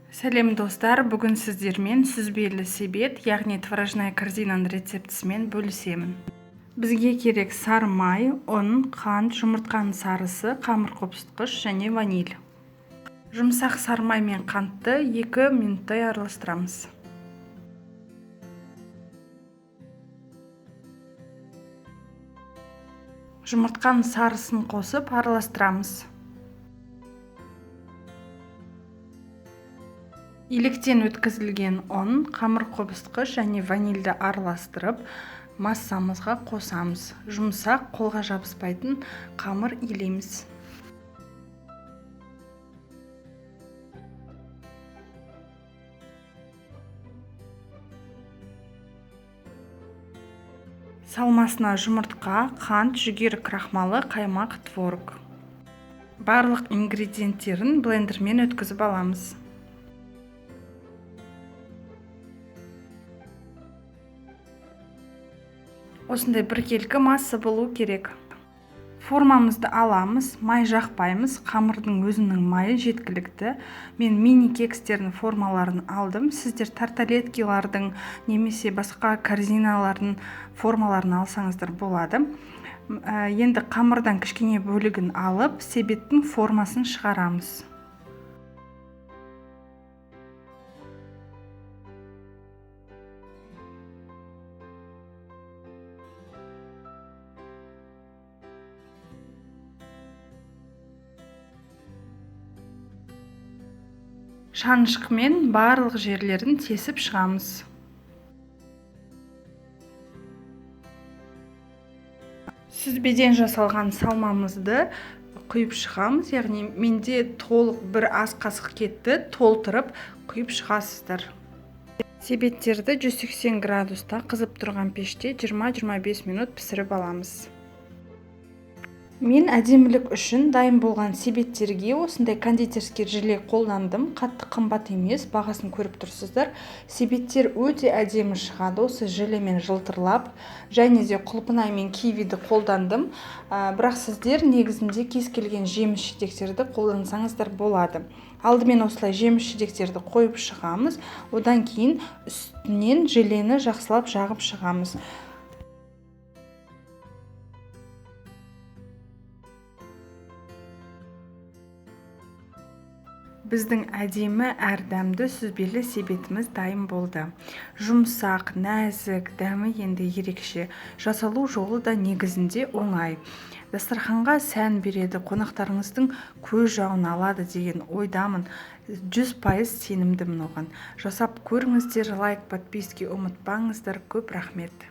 Сәлем достар, бүгін сіздермен сүзбелі себет, яғни творожная корзинаның рецептісімен бөлісемін. Бізге керек сары май, ұн, қант, жұмыртқаның сарысы, қамыр қопсытқыш және ваниль. Жұмсақ сары май мен қантты 2 минуттай араластырамыз. Жұмыртқаның сарысын қосып араластырамыз. Електен өткізілген ұн, қамыр қопсытқыш және ванильді араластырып, массамызға қосамыз. Жұмсақ, қолға жабыспайтын қамыр илейміз. Салмасына жұмыртқа, қант, жүгері крахмалы, қаймақ, творог. Барлық ингредиенттерін блендермен өткізіп аламыз. Осындай біркелкі масса болу керек. Формамызды аламыз, май жақпаймыз, қамырдың өзінің майы жеткілікті. Мен мини кекстердің формаларын алдым. Сіздер тарталеткилардың немесе басқа корзиналардың формаларын алсаңыздар болады. Енді қамырдан кішкене бөлігін алып, себеттің формасын шығарамыз. Шанышқымен барлық жерлерін тесіп шығамыз. Сүзбеден жасалған салмамызды құйып шығамыз, яғни менде толық бір ас қасық кетті, толтырып құйып шығасыздар. Себеттерді 180 градуста қызып тұрған пеште 20-25 минут пісіріп аламыз. Мен әдемілік үшін дайын болған себеттерге осындай кондитерский желе қолдандым. Қатты қымбат емес, бағасын көріп тұрсыздар. Себеттер өте әдемі шығады, осы желемен жылтырлап. Және де құлпынай мен кивиді қолдандым. Бірақ сіздер негізінде кез келген жеміс-жидектерді қолдансаңыздар болады. Алдымен осылай жеміс-жидектерді қойып шығамыз. Одан кейін үстінен желені жақсылап жағып шығамыз. Біздің әдемі әрдәмді сүзбелі себетіміз дайын болды. Жұмсақ, нәзік, дәмі енді ерекше. Жасалу жолы да негізінде оңай. Дастарханға сән береді, қонақтарыңыздың көз жауын алады деген ойдамын. 100% сенімдімін оған. Жасап көріңіздер, лайк, подписки ұмытпаңыздар. Көп рахмет.